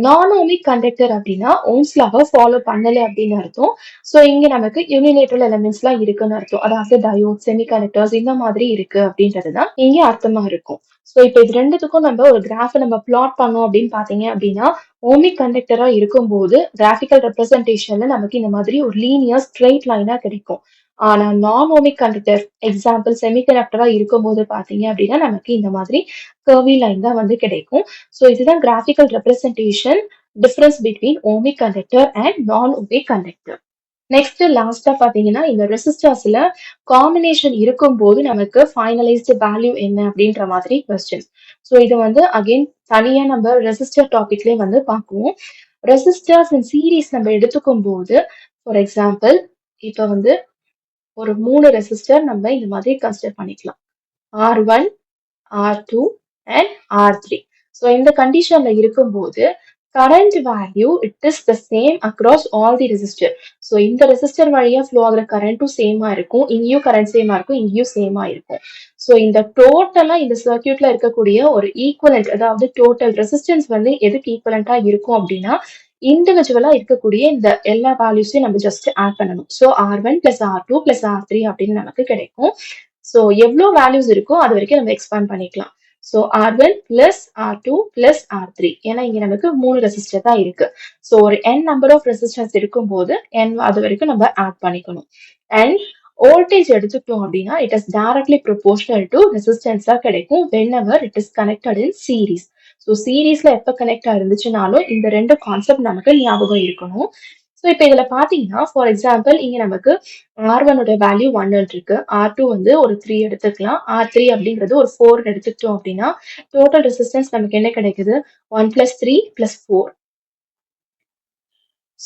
நான் ஓமிக் கண்டக்டர் அப்படின்னா ஓம்ஸ் லாவை ஃபாலோ பண்ணல அப்படின்னு அர்த்தம். ஸோ இங்க நமக்கு யூனிலேட்ரல் எலிமெண்ட்ஸ் எல்லாம் இருக்குன்னு அர்த்தம், அதாவது டயோட், செமிகண்டக்டர்ஸ் இந்த மாதிரி இருக்கு அப்படின்றதுதான் இங்க அர்த்தமா இருக்கும். ஸோ இப்போ இது ரெண்டுத்துக்கும் நம்ம ஒரு கிராஃபை நம்ம பிளாட் பண்ணோம் அப்படின்னு பாத்தீங்க அப்படின்னா ஓமிக் கண்டக்டரா இருக்கும்போது கிராஃபிக்கல் ரெப்ரசன்டேஷன்ல நமக்கு இந்த மாதிரி ஒரு லீனியர் ஸ்ட்ரெயிட் லைனா கிடைக்கும். ஆனா நான் ஓமிக் கண்டக்டர் எக்ஸாம்பிள் செமிகண்டக்டரா இருக்கும்போது பாத்தீங்க அப்படின்னா நமக்கு இந்த மாதிரி கர்வி லைன் தான் வந்து கிடைக்கும். ஸோ இதுதான் graphical representation difference between ohmic conductor and நான் ஓமிக் கண்டக்டர். நெக்ஸ்ட் லாஸ்டா பாத்தீங்கன்னா இந்த ரெசிஸ்டர்ஸ்ல காம்பினேஷன் இருக்கும்போது நமக்கு ஃபைனலைஸ்டு வேல்யூ என்ன அப்படின்ற மாதிரி கொஸ்டின். ஸோ இது வந்து அகைன் தனியா நம்ம ரெசிஸ்டர் டாபிக்லயே வந்து பார்க்குவோம். ரெசிஸ்டர்ஸ் இன் சீரீஸ் நம்ம எடுத்துக்கும் போது ஃபார் எக்ஸாம்பிள் இப்ப வந்து ஒரு 3 ரெசிஸ்டர் நம்ம இந்த மாதிரி கன்சிடர் பண்ணிக்கலாம். R1, R2 and R3. So இந்த கண்டிஷன்ல இருக்கும்போது current value it is the same across all the resistor. So இந்த ரெசிஸ்டர் வழியா ஃப்ளோ ஆகுற கரண்ட்டும் சேமா இருக்கும், இங்கேயும் கரண்ட் சேமா இருக்கும், இங்கேயும் சேமா இருக்கும். ஸோ இந்த டோட்டலா இந்த சர்க்கியூட்ல இருக்கக்கூடிய ஒரு ஈக்குவலண்ட், அதாவது டோட்டல் ரெசிஸ்டன்ஸ் வந்து எதுக்கு ஈக்குவலண்டா இருக்கும் அப்படின்னா இண்டிவிஜுவலா இருக்கக்கூடிய இந்த எல்லா வேல்யூஸையும் நம்ம ஜஸ்ட் ஆட் பண்ணணும். So R1 plus R2 plus R3 அப்படின்னு நமக்கு கிடைக்கும். ஸோ எவ்வளோ வேல்யூஸ் இருக்கோ அது வரைக்கும் நம்ம எக்ஸ்பேண்ட் பண்ணிக்கலாம். So R1 plus R2 plus R3. ஏன்னா இங்க நமக்கு 3 ரெசிஸ்டர் தான் இருக்கு. ஸோ ஒரு n நம்பர் ஆஃப் ரெசிஸ்டன்ஸ் இருக்கும்போது n அது வரைக்கும் நம்ம ஆட் பண்ணிக்கணும். அண்ட் வோல்டேஜ் எடுத்துக்கிட்டோம் அப்படின்னா it is directly proportional to ரெசிஸ்டன்ஸா கிடைக்கும் whenever it is connected in series. So சீரீஸ்ல எப்ப கனெக்ட் இருந்துச்சுனாலும் இந்த ரெண்டு கான்செப்ட் நமக்கு ஞாபகம் இருக்கணும். ஸோ இப்போ இதுல பாத்தீங்கன்னா ஃபார் எக்ஸாம்பிள் இங்க நமக்கு R1 வேல்யூ 1 இருக்கு, R2 வந்து ஒரு 3 எடுத்துக்கலாம், R3 அப்படிங்கிறது ஒரு 4 எடுத்துக்கிட்டோம் அப்படின்னா டோட்டல் ரெசிஸ்டன்ஸ் நமக்கு என்ன கிடைக்குது 1 plus 3 plus 4.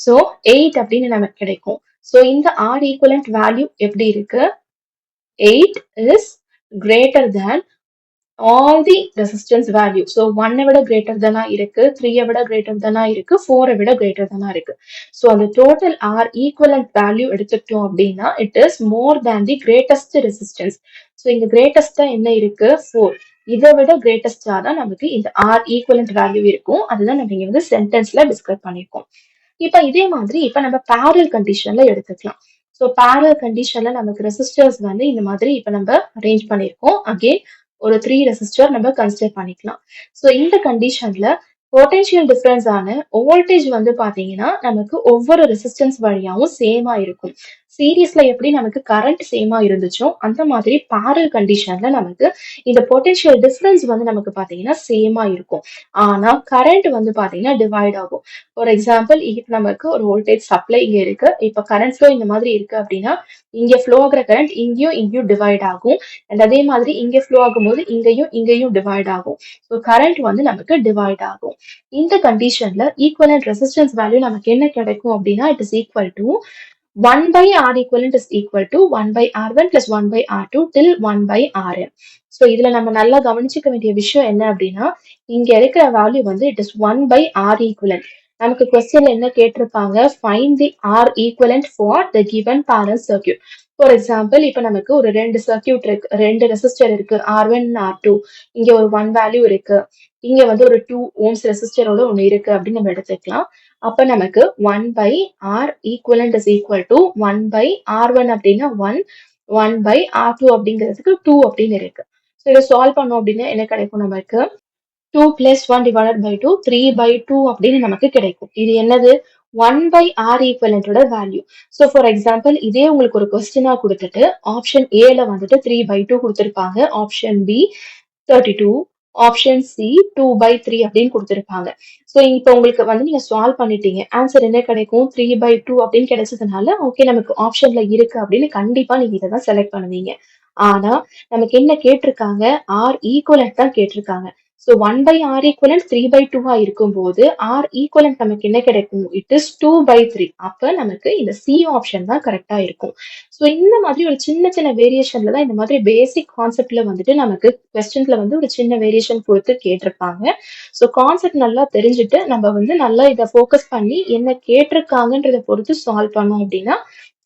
ஸோ 8 அப்படின்னு நமக்கு கிடைக்கும். ஸோ இந்த R equivalent வேல்யூ எப்படி இருக்கு, 8 is greater than all the resistance value. So 1 விட greater than இருக்கு, 3 விட greater than இருக்கு, 4 விட greater than இருக்கு. So அந்த total R equivalent value எடுத்துக்கிட்டோம் அப்படின்னா it is more than the greatest resistance. So இங்க greatest என்ன இருக்கு 4. இதை விட greatest தான் நமக்கு இந்த R equivalent value இருக்கும். அதுதான் நம்ம இங்க வந்து சென்டென்ஸ்ல டிஸ்கிரைப் பண்ணிருக்கோம். இப்ப இதே மாதிரி இப்ப நம்ம parallel conditionல எடுத்துக்கலாம். ஸோ parallel conditionல நமக்கு ரெசிஸ்டர்ஸ் வந்து இந்த மாதிரி இப்ப நம்ம அரேஞ்ச் பண்ணிருக்கோம். அகெயின் ஒரு 3 ரெசிஸ்டர் நம்ம கன்சிடர் பண்ணிக்கலாம். ஸோ இந்த கண்டிஷன்ல பொட்டன்ஷியல் டிஃபரன்ஸ் ஆன வோல்டேஜ் வந்து பாத்தீங்கன்னா நமக்கு ஒவ்வொரு ரெசிஸ்டன்ஸ் வழியாவும் சேமா இருக்கும். சீரீஸ்ல எப்படி நமக்கு கரண்ட் சேமா இருந்துச்சோ அந்த மாதிரி பேரல் கண்டிஷன்ல நமக்கு இந்த பொட்டன்ஷியல் டிஃபரன்ஸ் வந்து நமக்கு பாத்தீங்கன்னா சேமா இருக்கும். ஆனா கரண்ட் வந்து பாத்தீங்கன்னா டிவைட் ஆகும். ஃபார் எக்ஸாம்பிள் இப்ப நமக்கு ஒரு வோல்டேஜ் சப்ளை இங்க இருக்கு, இப்ப கரண்ட் ஃப்ளோ இந்த மாதிரி இருக்கு அப்படின்னா இங்க ஃப்ளோ ஆகுற கரண்ட் இங்கேயும் டிவைட் ஆகும். அண்ட் அதே மாதிரி இங்க ஃப்ளோ ஆகும்போது இங்கேயும் டிவைட் ஆகும். ஸோ கரண்ட் வந்து நமக்கு டிவைட் ஆகும். இந்த கண்டிஷன்ல ஈக்குவலன்ட் ரெசிஸ்டன்ஸ் வேல்யூ நமக்கு என்ன கிடைக்கும் அப்படின்னா it is equal to 1 by R equivalent is equal to 1 by R1 plus 1 by R2 till 1 by Rn. So இதுல நம்ம நல்லா கவனிச்சுக்க வேண்டிய விஷயம் என்ன அப்படின்னா, இங்க இருக்கிற வேல்யூ வந்து it is 1 by R equivalent. நமக்கு கொஸ்டின்ல என்ன கேட்டிருப்பாங்க, find the R equivalent for the given parallel circuit. For example, இப்ப நமக்கு ஒரு ரெண்டு சர்க்கியூட் இருக்கு, ரெண்டு ரெசிஸ்டர் இருக்கு, R1 R2. இங்க ஒரு 1 வேல்யூ இருக்கு, இங்க வந்து ஒரு 2 ohms ரெசிஸ்டரோட ஒண்ணு இருக்கு அப்படின்னு நம்ம எடுத்துக்கலாம். அப்ப நமக்கு 1 by R equivalent is equal to 1 by R1 அப்படின்னா 1, 1 by R2 அப்படிங்கிறதுக்கு 2 அப்படின்னு இருக்கு. ஸோ இதை சால்வ் பண்ணோம் அப்படின்னா என்ன கிடைக்கும் நமக்கு, 2 plus 1 divided by 2, 3 by 2 அப்படின்னு நமக்கு கிடைக்கும். இது என்னது, 1 by R equivalent ஓட வேல்யூ. ஸோ ஃபார் எக்ஸாம்பிள், இதே உங்களுக்கு ஒரு கொஸ்டினா கொடுத்துட்டு ஆப்ஷன் ஏல வந்துட்டு 3 by 2 கொடுத்துருப்பாங்க, option B 32, option C 2 by 3 அப்படின்னு கொடுத்துருப்பாங்க. ஸோ இப்போ உங்களுக்கு வந்து நீங்க சால்வ் பண்ணிட்டீங்க, ஆன்சர் என்ன கிடைக்கும், 3 by 2 அப்படின்னு கிடைச்சதுனால ஓகே நமக்கு ஆப்ஷன்ல இருக்கு அப்படின்னு கண்டிப்பா நீங்க இதை தான் செலக்ட் பண்ணுவீங்க. ஆனா நமக்கு என்ன கேட்டிருக்காங்க, ஆர் ஈக்குவலண்ட் தான் கேட்டிருக்காங்க. So 1 by R equivalent 3 by 2 இருக்கும்போது R equivalent நமக்கு என்ன கிடைக்கும், இட் இஸ் 2 by 3. அப்ப நமக்கு இந்த சி ஆப்ஷன் தான் கரெக்டா இருக்கும். ஸோ இந்த மாதிரி ஒரு சின்ன சின்ன வேரியேஷன்ல தான் இந்த மாதிரி பேசிக் கான்செப்ட்ல வந்துட்டு நமக்கு கொஸ்டின்ஸ்ல வந்து ஒரு சின்ன வேரியேஷன் கொடுத்து கேட்டிருப்பாங்க. ஸோ கான்செப்ட் நல்லா தெரிஞ்சுட்டு நம்ம வந்து நல்லா இதை ஃபோக்கஸ் பண்ணி என்ன கேட்டிருக்காங்கன்றதை பொறுத்து சால்வ் பண்ணோம் அப்படின்னா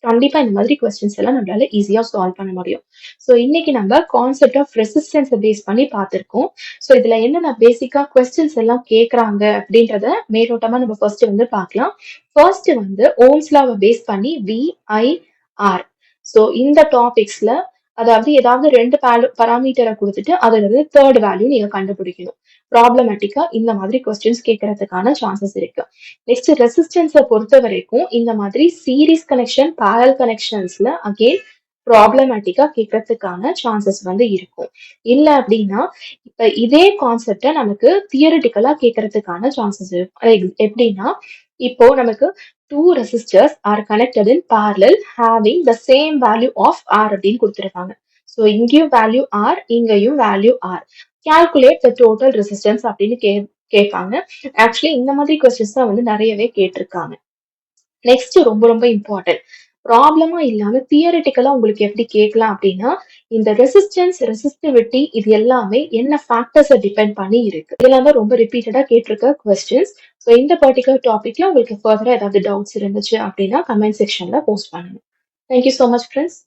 கண்டிப்பா இந்த மாதிரி கொஸ்டின்ஸ் எல்லாம் நம்மளால ஈஸியா சால்வ் பண்ண முடியும். ஸோ இன்னைக்கு நம்ம கான்செப்ட் ஆஃப் ரெசிஸ்டன்ஸை பேஸ் பண்ணி பார்த்திருக்கோம். ஸோ இதுல என்னென்ன பேசிக்கா கொஸ்டின்ஸ் எல்லாம் கேட்கறாங்க அப்படின்றத மேலோட்டமா நம்ம ஃபர்ஸ்ட் வந்து பார்க்கலாம். ஃபர்ஸ்ட் வந்து ஓம்ஸ் லாவை பேஸ் பண்ணி VIR. ஸோ இந்த டாபிக்ஸ்ல அதாவது ஏதாவது ரெண்டு பராமீட்டரை கொடுத்துட்டு அதுல இருந்து தேர்ட் வேல்யூ நீங்க கண்டுபிடிக்கணும். ப்ராப்ளமேட்டிக்கா இந்த மாதிரி கொஸ்டின்ஸ் கேட்கறதுக்கான சான்சஸ் இருக்கு. நெக்ஸ்ட் ரெசிஸ்டன்ஸை பொறுத்த வரைக்கும் இந்த மாதிரி சீரிஸ் கனெக்ஷன், பேரல் கனெக்ஷன்ஸ்ல அகெயின் ப்ராப்ளமேட்டிக்கா கேட்கறதுக்கான சான்சஸ் வந்து இருக்கும். இல்ல அப்படின்னா இப்ப இதே கான்செப்டை நமக்கு தியரிட்டிக்கலா கேட்கறதுக்கான சான்சஸ் இருக்கும். எப்படின்னா இப்போ நமக்கு two resistors are connected in parallel having the same value of R அப்படின்னு கொடுத்திருக்காங்க. ஸோ இங்கேயும் வேல்யூ R, இங்கேயும் value R. Calculate the total resistance அப்படின்னு கேட்பாங்க. ஆக்சுவலி இந்த மாதிரி கொஸ்டின்ஸ் தான் வந்து நிறையவே கேட்டிருக்காங்க. நெக்ஸ்ட் ரொம்ப ரொம்ப இம்பார்ட்டன்ட், ப்ராப்ளமா இல்லாம தியரிட்டிக்கலா உங்களுக்கு எப்படி கேட்கலாம் அப்படின்னா, இந்த ரெசிஸ்டன்ஸ், ரெசிஸ்டிவிட்டி இது எல்லாமே என்ன ஃபேக்டர்ஸை டிபெண்ட் பண்ணி இருக்கு. இதெல்லாம் தான் ரொம்ப ரிப்பீட்டடா கேட்டிருக்க கொஸ்டின்ஸ். ஸோ இந்த பர்டிகுலர் டாபிக்ல உங்களுக்கு ஃபர்தரா ஏதாவது டவுட்ஸ் இருந்துச்சு அப்படின்னா கமெண்ட் செக்ஷன்ல போஸ்ட் பண்ணுங்க. Thank you so much friends.